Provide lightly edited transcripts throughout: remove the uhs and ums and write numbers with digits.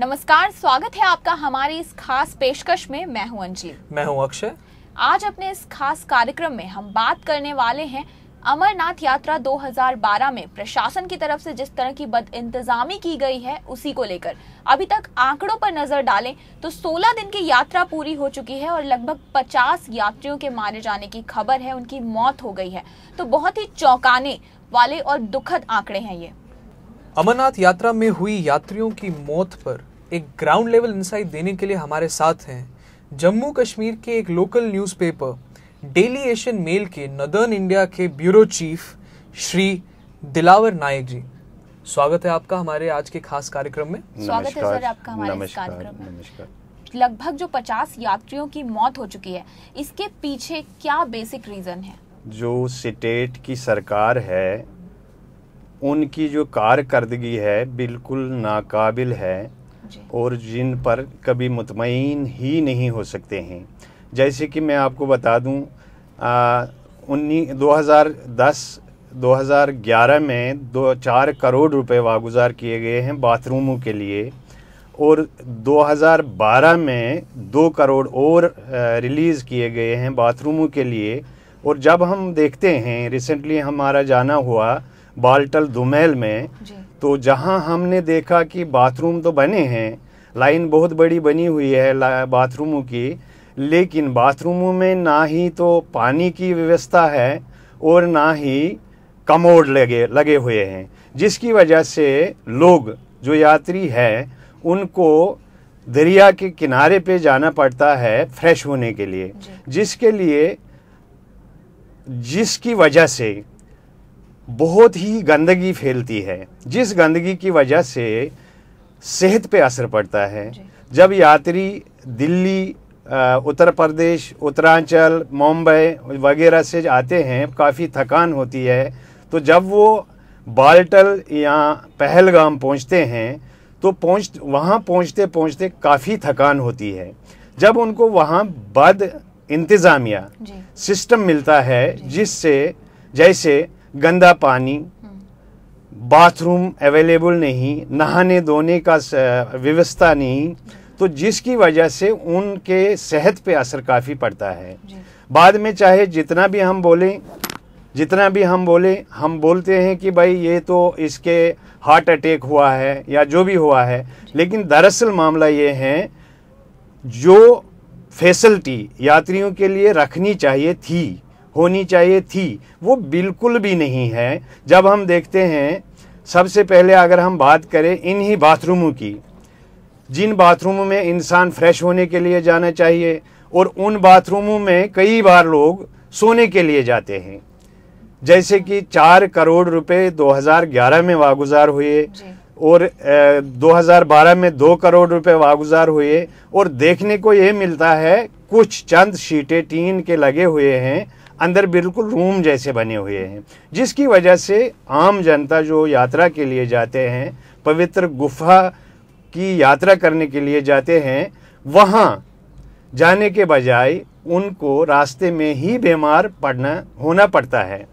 नमस्कार, स्वागत है आपका हमारी इस खास पेशकश में। मैं हूं अंजलि। मैं हूं अक्षय। आज अपने इस खास कार्यक्रम में हम बात करने वाले हैं अमरनाथ यात्रा 2012 में प्रशासन की तरफ से जिस तरह की बदइंतजामी की गई है उसी को लेकर। अभी तक आंकड़ों पर नजर डालें तो 16 दिन की यात्रा पूरी हो चुकी है और लगभग 50 यात्रियों के मारे जाने की खबर है, उनकी मौत हो गई है। तो बहुत ही चौंकाने वाले और दुखद आंकड़े हैं ये। अमरनाथ यात्रा में हुई यात्रियों की मौत पर एक ग्राउंड लेवल इंसाइट देने के लिए हमारे साथ हैं जम्मू कश्मीर के एक local newspaper daily Asian mail के नदर्न इंडिया के ब्यूरो चीफ श्री दिलावर नायक जी। स्वागत है आपका हमारे आज के खास कार्यक्रम में। स्वागत है सर आपका हमारे इस कार्यक्रम में। लगभग जो 50 यात्रियों की मौत हो चुकी है, इसके पीछे क्या बेसिक रीजन है? जो स्टेट की सरकार है उनकी जो कारकर्दगी है बिल्कुल नाकाबिल है और जिन पर कभी मुतमईन ही नहीं हो सकते हैं। जैसे कि मैं आपको बता दूं, 2011 में 4 करोड़ रुपए वागुजार किए गए हैं बाथरूमों के लिए और 2012 में 2 करोड़ और रिलीज़ किए गए हैं बाथरूमों के लिए। और जब हम देखते हैं, रिसेंटली हमारा जाना हुआ बाल्टल दुमेल में, तो जहां हमने देखा कि बाथरूम तो बने हैं, लाइन बहुत बड़ी बनी हुई है बाथरूमों की, लेकिन बाथरूमों में ना ही तो पानी की व्यवस्था है और ना ही कमोड लगे हुए हैं, जिसकी वजह से लोग जो यात्री है उनको दरिया के किनारे पे जाना पड़ता है फ्रेश होने के लिए, जिसकी वजह से बहुत ही गंदगी फैलती है, जिस गंदगी की वजह से सेहत पे असर पड़ता है। जब यात्री दिल्ली, उत्तर प्रदेश, उत्तरांचल, मुंबई वगैरह से आते हैं, काफ़ी थकान होती है, तो जब वो बाल्टल या पहलगाम पहुंचते हैं तो वहाँ पहुंचते काफ़ी थकान होती है। जब उनको वहाँ बद इंतज़ामिया सिस्टम मिलता है, जिससे जैसे गंदा पानी, बाथरूम अवेलेबल नहीं, नहाने धोने का व्यवस्था नहीं, तो जिसकी वजह से उनके सेहत पे असर काफ़ी पड़ता है। बाद में चाहे जितना भी हम बोलें, हम बोलते हैं कि भाई ये तो इसके हार्ट अटैक हुआ है या जो भी हुआ है, लेकिन दरअसल मामला ये है, जो फैसिलिटी यात्रियों के लिए होनी चाहिए थी, वो बिल्कुल भी नहीं है। जब हम देखते हैं, सबसे पहले अगर हम बात करें इन्हीं बाथरूमों की, जिन बाथरूमों में इंसान फ्रेश होने के लिए जाना चाहिए और उन बाथरूमों में कई बार लोग सोने के लिए जाते हैं, जैसे कि 4 करोड़ रुपए 2011 में वागुजार हुए और 2012 में 2 करोड़ रुपए वागुजार हुए, और देखने को ये मिलता है कुछ चंद शीटें टीन के लगे हुए हैं, अंदर बिल्कुल रूम जैसे बने हुए हैं, जिसकी वजह से आम जनता जो यात्रा के लिए जाते हैं, पवित्र गुफा की यात्रा करने के लिए जाते हैं, वहाँ जाने के बजाय उनको रास्ते में ही बीमार होना पड़ता है।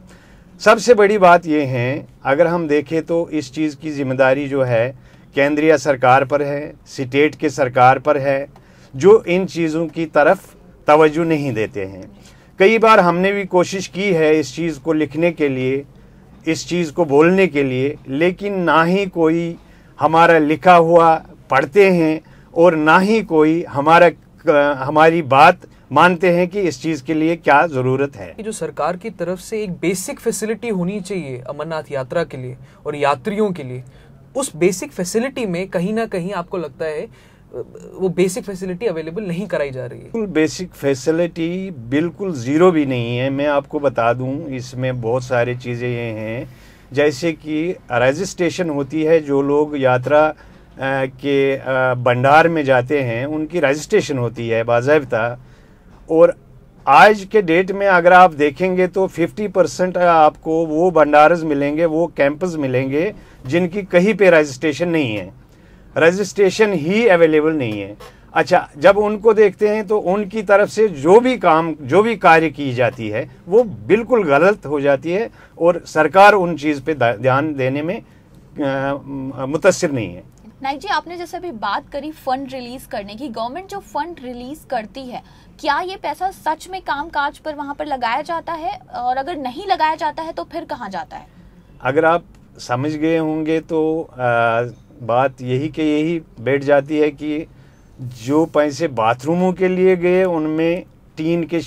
सबसे बड़ी बात यह है, अगर हम देखें तो इस चीज़ की जिम्मेदारी जो है केंद्रीय सरकार पर है, स्टेट के सरकार पर है, जो इन चीज़ों की तरफ तवज्जो नहीं देते हैं। कई बार हमने भी कोशिश की है इस चीज़ को लिखने के लिए, इस चीज़ को बोलने के लिए, लेकिन ना ही कोई हमारा लिखा हुआ पढ़ते हैं और ना ही कोई हमारी बात मानते हैं कि इस चीज़ के लिए क्या ज़रूरत है। जो सरकार की तरफ से एक बेसिक फैसिलिटी होनी चाहिए अमरनाथ यात्रा के लिए और यात्रियों के लिए, उस बेसिक फैसिलिटी में कहीं ना कहीं आपको लगता है वो बेसिक फैसिलिटी अवेलेबल नहीं कराई जा रही है? बेसिक फैसिलिटी बिल्कुल ज़ीरो भी नहीं है। मैं आपको बता दूं, इसमें बहुत सारी चीज़ें ये हैं, जैसे कि रजिस्ट्रेशन होती है, जो लोग यात्रा के भंडार में जाते हैं उनकी रजिस्ट्रेशन होती है बाज़ाब्ता, और आज के डेट में अगर आप देखेंगे तो 50% आपको वो भंडारस मिलेंगे, वो कैंपस मिलेंगे जिनकी कहीं पे रजिस्ट्रेशन नहीं है, रजिस्ट्रेशन ही अवेलेबल नहीं है। अच्छा, जब उनको देखते हैं तो उनकी तरफ से जो भी कार्य की जाती है वो बिल्कुल गलत हो जाती है और सरकार उन चीज़ पे ध्यान देने में मुतस्सिर नहीं है। नाइक जी, आपने जैसे अभी बात करी फंड रिलीज करने की, गवर्नमेंट जो फंड रिलीज करती है, क्या ये पैसा सच में काम काज पर वहां पर लगाया जाता है, और अगर नहीं लगाया जाता है तो फिर कहाँ जाता है? अगर आप समझ गए होंगे तो बात यही के यही बैठ जाती है कि जो पैसे बाथरूमों के लिए गए उनमें टीन के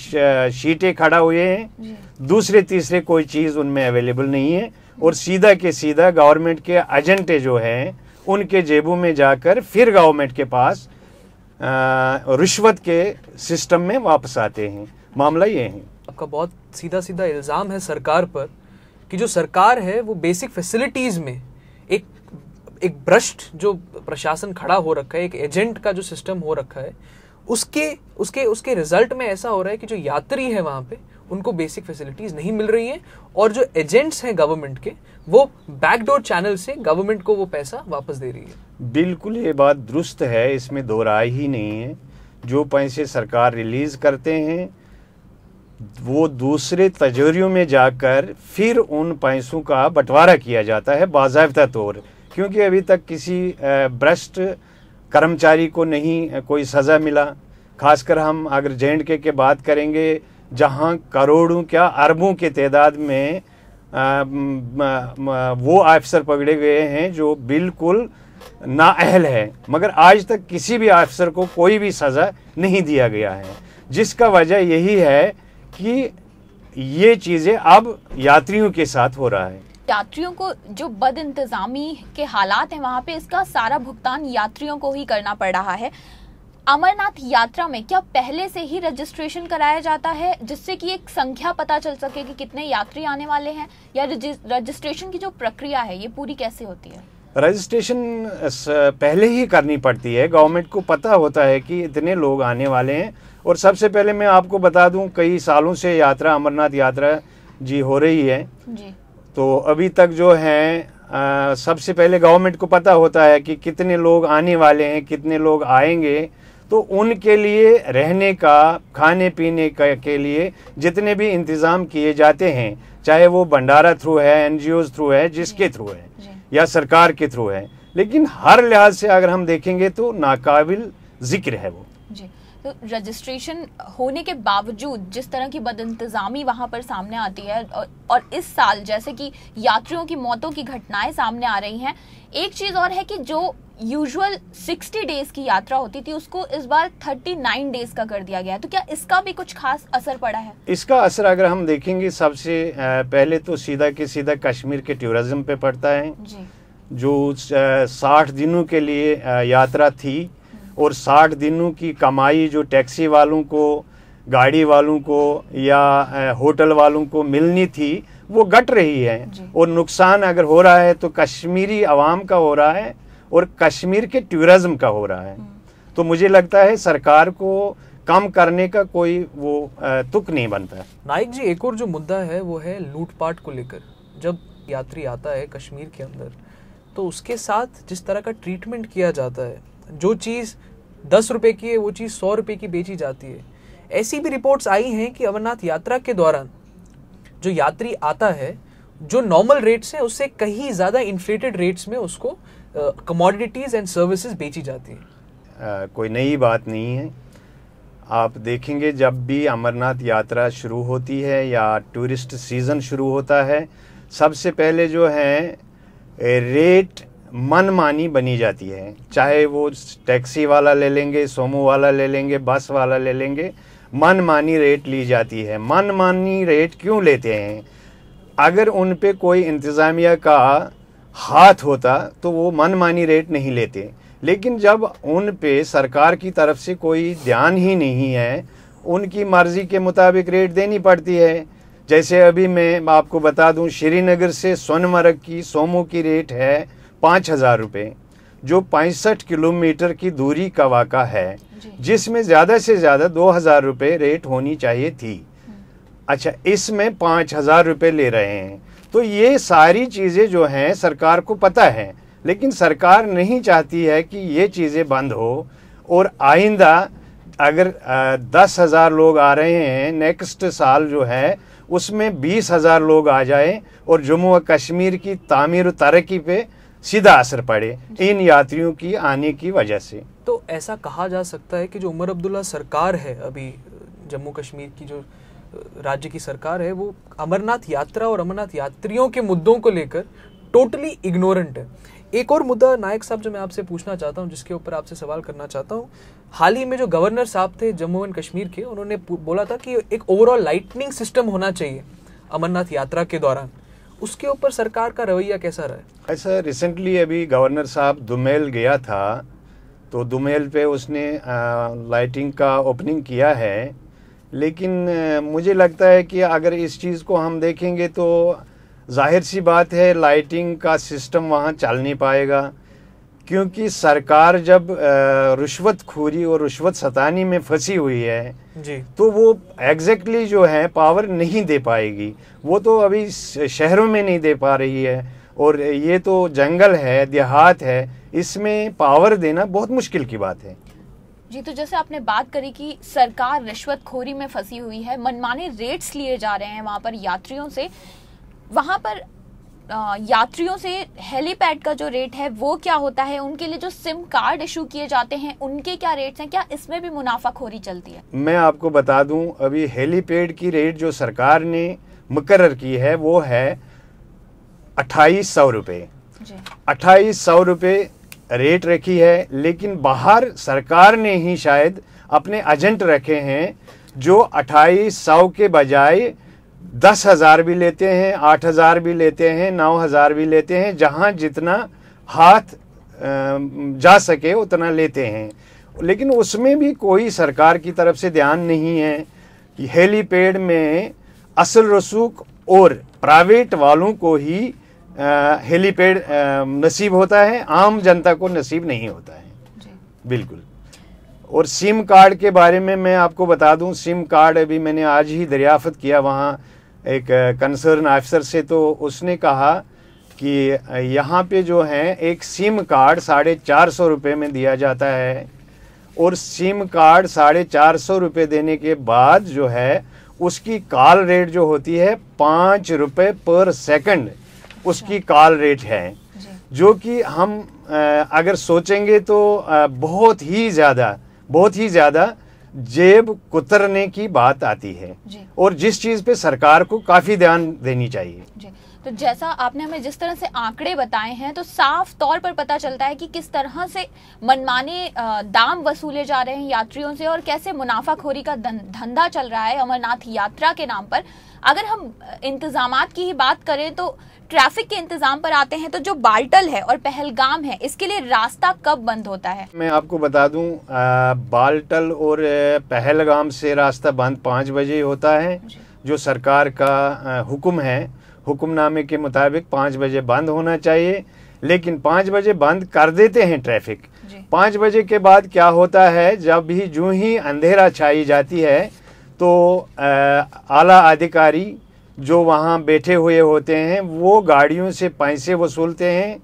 शीटें खड़ा हुए हैं, दूसरे तीसरे कोई चीज़ उनमें अवेलेबल नहीं है, और सीधा के सीधा गवर्नमेंट के एजेंटे जो हैं उनके जेबों में जाकर फिर गवर्नमेंट के पास रिश्वत के सिस्टम में वापस आते हैं। मामला ये है। आपका बहुत सीधा सीधा इल्ज़ाम है सरकार पर कि जो सरकार है वो बेसिक फैसिलिटीज़ में एक भ्रष्ट जो प्रशासन खड़ा हो रखा है, एक एजेंट का जो सिस्टम हो रखा है, उसके रिजल्ट में ऐसा हो रहा है कि जो यात्री है वहाँ पे उनको बेसिक फैसिलिटीज़ नहीं मिल रही हैं, और जो एजेंट्स हैं गवर्नमेंट के वो बैकडोर चैनल से गवर्नमेंट को वो पैसा वापस दे रही है। बिल्कुल ये बात दुरुस्त है, इसमें दो राय ही नहीं है। जो पैसे सरकार रिलीज़ करते हैं वो दूसरे तजोरियों में जाकर फिर उन पैसों का बंटवारा किया जाता है बाज़ाब्ता तौर, क्योंकि अभी तक किसी भ्रष्ट कर्मचारी को नहीं कोई सज़ा मिला। खासकर हम अगर J&K के बात करेंगे, जहां करोड़ों क्या अरबों के तादाद में वो अफसर पकड़े गए हैं जो बिल्कुल नाअहल है, मगर आज तक किसी भी अफसर को कोई भी सज़ा नहीं दिया गया है, जिसका वजह यही है कि ये चीज़ें अब यात्रियों के साथ हो रहा है। यात्रियों को जो बद इंतजामी के हालात हैं वहाँ पे इसका सारा भुगतान यात्रियों को ही करना पड़ रहा है। अमरनाथ यात्रा में क्या पहले से ही रजिस्ट्रेशन कराया जाता है जिससे कि एक संख्या पता चल सके कि कितने यात्री आने वाले हैं, या रजिस्ट्रेशन की जो प्रक्रिया है ये पूरी कैसे होती है? रजिस्ट्रेशन पहले ही करनी पड़ती है। गवर्नमेंट को पता होता है कि इतने लोग आने वाले हैं, और सबसे पहले मैं आपको बता दूं कई सालों से यात्रा अमरनाथ यात्रा जी हो रही है जी। तो अभी तक जो है सबसे पहले गवर्नमेंट को पता होता है कि कितने लोग आने वाले हैं, कितने लोग आएंगे, तो उनके लिए रहने का, खाने पीने के लिए जितने भी इंतज़ाम किए जाते हैं, चाहे वो भंडारा थ्रू है, NGOs थ्रू है, जिसके थ्रू है या सरकार के थ्रू है, लेकिन हर लिहाज से अगर हम देखेंगे तो नाकाबिल जिक्र है वो जी। तो रजिस्ट्रेशन होने के बावजूद जिस तरह की बदइंतजामी वहां पर सामने आती है, और इस साल जैसे कि यात्रियों की मौतों की घटनाएं सामने आ रही हैं, एक चीज और है कि जो यूजुअल 60 डेज की यात्रा होती थी उसको इस बार 39 डेज का कर दिया गया है, तो क्या इसका भी कुछ खास असर पड़ा है? इसका असर अगर हम देखेंगे, सबसे पहले तो सीधा के सीधा कश्मीर के टूरिज्म पे पड़ता है जी। जो 60 दिनों के लिए यात्रा थी, और 60 दिनों की कमाई जो टैक्सी वालों को, गाड़ी वालों को या होटल वालों को मिलनी थी वो घट रही है, और नुकसान अगर हो रहा है तो कश्मीरी आवाम का हो रहा है और कश्मीर के टूरिज्म का हो रहा है। तो मुझे लगता है सरकार को कम करने का कोई वो तुक नहीं बनता है। नाइक जी, एक और जो मुद्दा है वो है लूटपाट को लेकर। जब यात्री आता है कश्मीर के अंदर तो उसके साथ जिस तरह का ट्रीटमेंट किया जाता है, जो चीज़ 10 रुपए की है वो चीज़ 100 रुपए की बेची जाती है। ऐसी भी रिपोर्ट्स आई हैं कि अमरनाथ यात्रा के दौरान जो यात्री आता है, जो नॉर्मल रेट्स हैं उससे कहीं ज़्यादा इन्फ्लेटेड रेट्स में उसको कमोडिटीज़ एंड सर्विसेज बेची जाती है। कोई नई बात नहीं है। आप देखेंगे जब भी अमरनाथ यात्रा शुरू होती है या टूरिस्ट सीज़न शुरू होता है, सबसे पहले जो है रेट मनमानी बनी जाती है। चाहे वो टैक्सी वाला ले लेंगे, सोमो वाला ले लेंगे, बस वाला ले लेंगे, मनमानी रेट ली जाती है। मनमानी रेट क्यों लेते हैं? अगर उन पे कोई इंतज़ामिया का हाथ होता तो वो मनमानी रेट नहीं लेते, लेकिन जब उन पे सरकार की तरफ से कोई ध्यान ही नहीं है, उनकी मर्ज़ी के मुताबिक रेट देनी पड़ती है। जैसे अभी मैं आपको बता दूं, श्रीनगर से सोनमर्ग की सोमो की रेट है 5,000 रुपये, जो 65 किलोमीटर की दूरी का वाक़ा है, जिसमें ज़्यादा से ज़्यादा 2,000 रुपये रेट होनी चाहिए थी। अच्छा, इसमें 5,000 रुपये ले रहे हैं। तो ये सारी चीज़ें जो हैं सरकार को पता है, लेकिन सरकार नहीं चाहती है कि ये चीज़ें बंद हो, और आइंदा अगर 10,000 लोग आ रहे हैं, नेक्स्ट साल जो है उसमें 20,000 लोग आ जाए, और जम्मू व कश्मीर की तामीर तरक्की पे सीधा असर पड़े इन यात्रियों की आने की वजह से। तो ऐसा कहा जा सकता है कि जो उमर अब्दुल्ला सरकार है अभी जम्मू कश्मीर की, जो राज्य की सरकार है, वो अमरनाथ यात्रा और अमरनाथ यात्रियों के मुद्दों को लेकर टोटली इग्नोरेंट है। एक और मुद्दा नायक साहब जो मैं आपसे पूछना चाहता हूं, जिसके ऊपर आपसे सवाल करना चाहता हूं, हाल ही में जो गवर्नर साहब थे जम्मू एंड कश्मीर के, उन्होंने बोला था कि एक ओवरऑल लाइटनिंग सिस्टम होना चाहिए अमरनाथ यात्रा के दौरान। उसके ऊपर सरकार का रवैया कैसा रहा है? ऐसा रिसेंटली अभी गवर्नर साहब दुमेल गया था, तो दुमेल पे उसने लाइटिंग का ओपनिंग किया है, लेकिन मुझे लगता है कि अगर इस चीज़ को हम देखेंगे तो जाहिर सी बात है लाइटिंग का सिस्टम वहाँ चल नहीं पाएगा, क्योंकि सरकार जब रिश्वतखोरी और रिश्वत सतानी में फंसी हुई है जी, तो वो एग्जैक्टली जो है पावर नहीं दे पाएगी। वो तो अभी शहरों में नहीं दे पा रही है, और ये तो जंगल है, देहात है, इसमें पावर देना बहुत मुश्किल की बात है। जी, तो जैसे आपने बात करी कि सरकार रिश्वतखोरी में फंसी हुई है, मनमाने रेट्स लिए जा रहे हैं वहाँ पर यात्रियों से। वहाँ पर यात्रियों से हेलीपैड का जो रेट है वो क्या होता है, उनके लिए जो सिम कार्ड इशू किए जाते हैं उनके क्या रेट्स हैं, क्या इसमें भी मुनाफाखोरी चलती है? मैं आपको बता दूं, अभी हेलीपैड की रेट जो सरकार ने मुकर्रर की है वो है 2800 रुपये। 2800 रुपये रेट रखी है, लेकिन बाहर सरकार ने ही शायद अपने एजेंट रखे हैं जो 2800 के बजाय 10,000 भी लेते हैं, 8,000 भी लेते हैं, 9,000 भी लेते हैं, जहां जितना हाथ जा सके उतना लेते हैं। लेकिन उसमें भी कोई सरकार की तरफ से ध्यान नहीं है कि हेलीपैड में असल रसूख और प्राइवेट वालों को ही हेलीपैड नसीब होता है, आम जनता को नसीब नहीं होता है। बिल्कुल। और सिम कार्ड के बारे में मैं आपको बता दूं, सिम कार्ड अभी मैंने आज ही दरियाफ्त किया वहाँ एक कंसर्न ऑफिसर से, तो उसने कहा कि यहाँ पे जो है एक सिम कार्ड 450 रुपये में दिया जाता है, और सिम कार्ड 450 रुपये देने के बाद जो है उसकी कॉल रेट जो होती है 5 रुपये पर सेकंड उसकी कॉल रेट है, जो कि हम अगर सोचेंगे तो बहुत ही ज़्यादा जेब कुतरने की बात आती है, और जिस चीज़ पे सरकार को काफ़ी ध्यान देनी चाहिए। तो जैसा आपने हमें जिस तरह से आंकड़े बताए हैं, तो साफ तौर पर पता चलता है कि किस तरह से मनमाने दाम वसूले जा रहे हैं यात्रियों से, और कैसे मुनाफाखोरी का धंधा चल रहा है अमरनाथ यात्रा के नाम पर। अगर हम इंतजामात की ही बात करें तो ट्रैफिक के इंतजाम पर आते हैं, तो जो बाल्टल है और पहलगाम है, इसके लिए रास्ता कब बंद होता है? मैं आपको बता दूं, बाल्टल और पहलगाम से रास्ता बंद 5 बजे होता है, जो सरकार का हुक्म है। हुक्मनामे के मुताबिक 5 बजे बंद होना चाहिए, लेकिन 5 बजे बंद कर देते हैं ट्रैफिक। 5 बजे के बाद क्या होता है, जब भी जूं ही अंधेरा छाई जाती है तो आला अधिकारी जो वहाँ बैठे हुए होते हैं वो गाड़ियों से पैसे वसूलते हैं।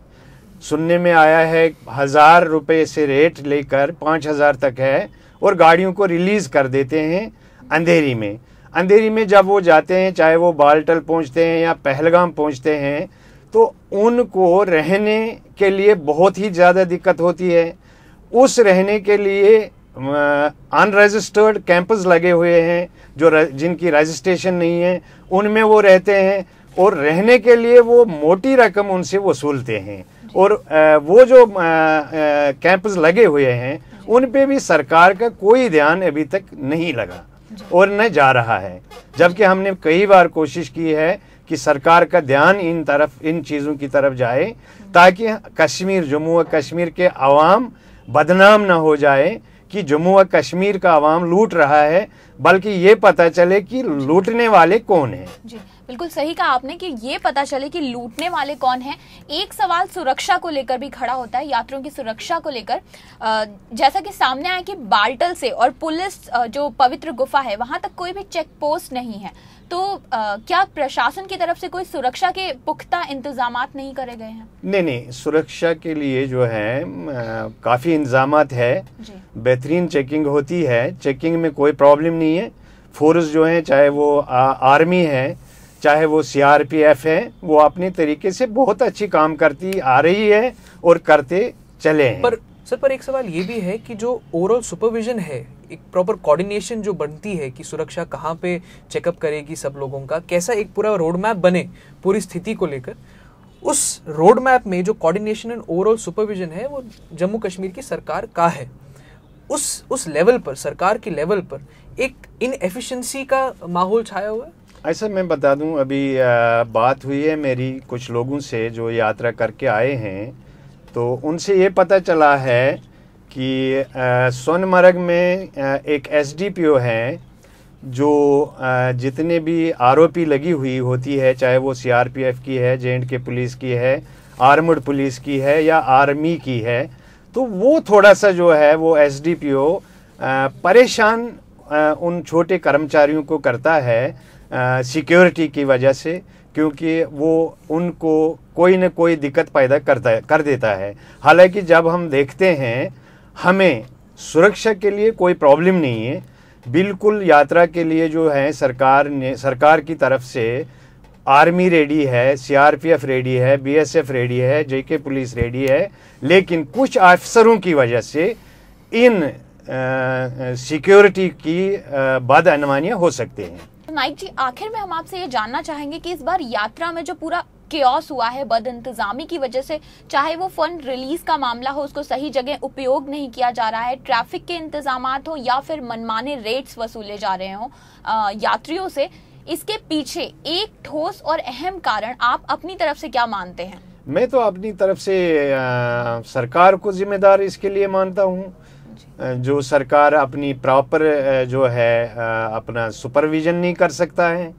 सुनने में आया है 1000 रुपये से रेट लेकर 5000 तक है, और गाड़ियों को रिलीज़ कर देते हैं अंधेरी में। अंधेरी में जब वो जाते हैं, चाहे वो बाल्टल पहुँचते हैं या पहलगाम पहुँचते हैं, तो उनको रहने के लिए बहुत ही ज़्यादा दिक्कत होती है। उस रहने के लिए अनरजिस्टर्ड कैंपस लगे हुए हैं, जो जिनकी रजिस्ट्रेशन नहीं है, उनमें वो रहते हैं, और रहने के लिए वो मोटी रकम उनसे वसूलते हैं। और वो जो कैंपस लगे हुए हैं उन पे भी सरकार का कोई ध्यान अभी तक नहीं लगा और न जा रहा है, जबकि हमने कई बार कोशिश की है कि सरकार का ध्यान इन चीज़ों की तरफ जाए, ताकि कश्मीर, जम्मू व कश्मीर के अवाम बदनाम ना हो जाए कि जम्मू व कश्मीर का अवाम लूट रहा है, बल्कि ये पता चले कि लूटने वाले कौन हैं। जी, बिल्कुल सही कहा आपने कि ये पता चले कि लूटने वाले कौन हैं। एक सवाल सुरक्षा को लेकर भी खड़ा होता है, यात्रियों की सुरक्षा को लेकर। जैसा कि सामने आया कि बाल्टल से और पुलिस जो पवित्र गुफा है वहां तक कोई भी चेक पोस्ट नहीं है, तो क्या प्रशासन की तरफ से कोई सुरक्षा के पुख्ता इंतजामात नहीं करे गए हैं? नहीं, सुरक्षा के लिए जो है काफ़ी इंतजामात है, बेहतरीन चेकिंग होती है, चेकिंग में कोई प्रॉब्लम नहीं है। फोर्स जो है, चाहे वो आर्मी है चाहे वो सीआरपीएफ है, वो अपने तरीके से बहुत अच्छी काम करती आ रही है और करते चले हैं। पर एक सवाल ये भी है कि जो ओवरऑल सुपरविजन है, एक प्रॉपर कोऑर्डिनेशन जो बनती है कि सुरक्षा कहाँ पे चेकअप करेगी सब लोगों का, कैसा एक पूरा रोड मैप बने पूरी स्थिति को लेकर, उस रोड मैप में जो कोऑर्डिनेशन एंड ओवरऑल सुपरविजन है वो जम्मू कश्मीर की सरकार का है। उस लेवल पर, सरकार की लेवल पर एक इनएफिशिएंसी का माहौल छाया हुआ है। ऐसा मैं बता दूं, अभी बात हुई है मेरी कुछ लोगों से जो यात्रा करके आए हैं, तो उनसे ये पता चला है कि सोनमर्ग में एक एसडीपीओ है जो जितने भी आरोपी लगी हुई होती है, चाहे वो सीआरपीएफ की है, जे&के पुलिस की है, आर्मड पुलिस की है या आर्मी की है, तो वो थोड़ा सा जो है वो एसडीपीओ परेशान उन छोटे कर्मचारियों को करता है सिक्योरिटी की वजह से, क्योंकि वो उनको कोई न कोई दिक्कत पैदा कर देता है। हालांकि जब हम देखते हैं हमें सुरक्षा के लिए कोई प्रॉब्लम नहीं है, बिल्कुल यात्रा के लिए जो है सरकार की तरफ से आर्मी रेडी है, सीआरपीएफ रेडी है, बीएसएफ रेडी है, जेके पुलिस रेडी है, लेकिन कुछ अफसरों की वजह से इन सिक्योरिटी की बदअनवानियां हो सकते हैं। नाइक जी, आखिर में हम आपसे ये जानना चाहेंगे कि इस बार यात्रा में जो पूरा केओस हुआ है बद इंतजामी की वजह से, चाहे वो फंड रिलीज का मामला हो, उसको सही जगह उपयोग नहीं किया जा रहा है, ट्रैफिक के इंतजामात हो या फिर मनमाने रेट्स वसूले जा रहे हो यात्रियों से, इसके पीछे एक ठोस और अहम कारण आप अपनी तरफ से क्या मानते हैं? मैं तो अपनी तरफ से सरकार को जिम्मेदार इसके लिए मानता हूँ। जो सरकार अपनी प्रॉपर जो है अपना सुपरविजन नहीं कर सकता है,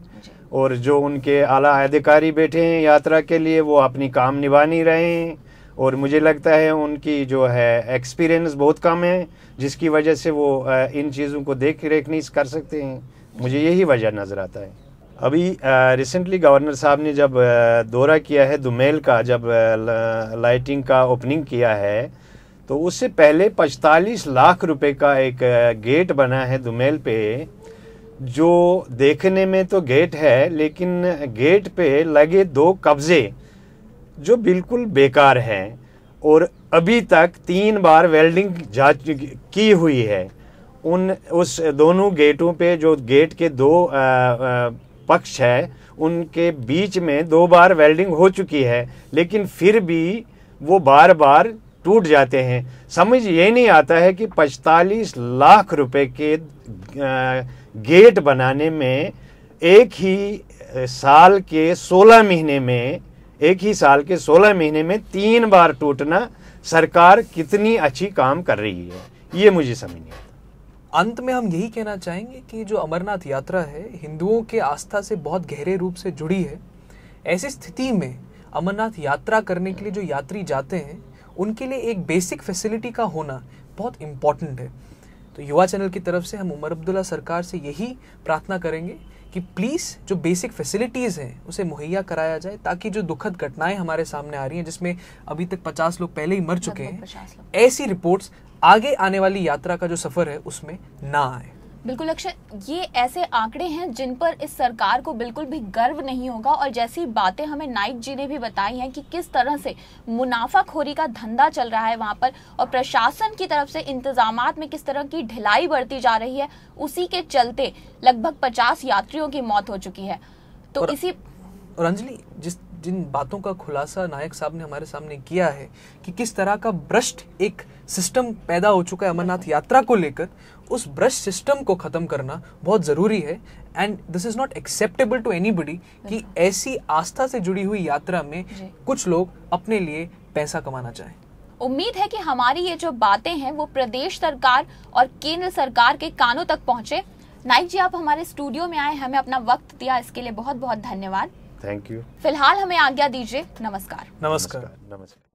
और जो उनके आला अधिकारी बैठे हैं यात्रा के लिए वो अपनी काम निभा नहीं रहे हैं, और मुझे लगता है उनकी जो है एक्सपीरियंस बहुत कम है, जिसकी वजह से वो इन चीज़ों को देख रेख नहीं कर सकते हैं। मुझे यही वजह नज़र आता है। अभी रिसेंटली गवर्नर साहब ने जब दौरा किया है दुमेल का, जब लाइटिंग का ओपनिंग किया है, तो उससे पहले 45 लाख रुपए का एक गेट बना है दुमेल पे, जो देखने में तो गेट है लेकिन गेट पे लगे 2 कब्जे जो बिल्कुल बेकार हैं, और अभी तक 3 बार वेल्डिंग की हुई है। उस दोनों गेटों पे, जो गेट के 2 पक्ष है, उनके बीच में 2 बार वेल्डिंग हो चुकी है, लेकिन फिर भी वो बार बार टूट जाते हैं। समझ ये नहीं आता है कि 45 लाख रुपए के गेट बनाने में एक ही साल के 16 महीने में 3 बार टूटना, सरकार कितनी अच्छी काम कर रही है, ये मुझे समझ नहीं आता। अंत में हम यही कहना चाहेंगे कि जो अमरनाथ यात्रा है हिंदुओं के आस्था से बहुत गहरे रूप से जुड़ी है। ऐसी स्थिति में अमरनाथ यात्रा करने के लिए जो यात्री जाते हैं उनके लिए एक बेसिक फैसिलिटी का होना बहुत इम्पॉर्टेंट है। तो युवा चैनल की तरफ से हम उमर अब्दुल्ला सरकार से यही प्रार्थना करेंगे कि प्लीज़ जो बेसिक फैसिलिटीज़ हैं उसे मुहैया कराया जाए, ताकि जो दुखद घटनाएं हमारे सामने आ रही हैं, जिसमें अभी तक 50 लोग पहले ही मर चुके हैं, ऐसी रिपोर्ट्स आगे आने वाली यात्रा का जो सफ़र है उसमें ना आए। बिल्कुल अक्षय, ये ऐसे आंकड़े हैं जिन पर इस सरकार को बिल्कुल भी गर्व नहीं होगा, और जैसी बातें हमें नाइक जी ने भी बताई हैं कि किस तरह से मुनाफाखोरी का धंधा चल रहा है वहां पर, और प्रशासन की तरफ से इंतजामात में किस तरह की ढिलाई बढ़ती जा रही है, उसी के चलते लगभग 50 यात्रियों की मौत हो चुकी है। तो इसी और अंजलि, जिन बातों का खुलासा नायक साहब ने हमारे सामने किया है कि किस तरह का भ्रष्ट एक सिस्टम पैदा हो चुका है अमरनाथ यात्रा को लेकर, उस भ्रष्ट सिस्टम को खत्म करना बहुत जरूरी है। And this is not acceptable to anybody कि ऐसी आस्था से जुड़ी हुई यात्रा में कुछ लोग अपने लिए पैसा कमाना चाहें। उम्मीद है कि हमारी ये जो बातें हैं वो प्रदेश सरकार और केंद्र सरकार के कानों तक पहुंचे। नाइक जी, आप हमारे स्टूडियो में आए, हमें अपना वक्त दिया, इसके लिए बहुत बहुत धन्यवाद। Thank you. फिलहाल हमें आज्ञा दीजिए। नमस्कार। नमस्कार।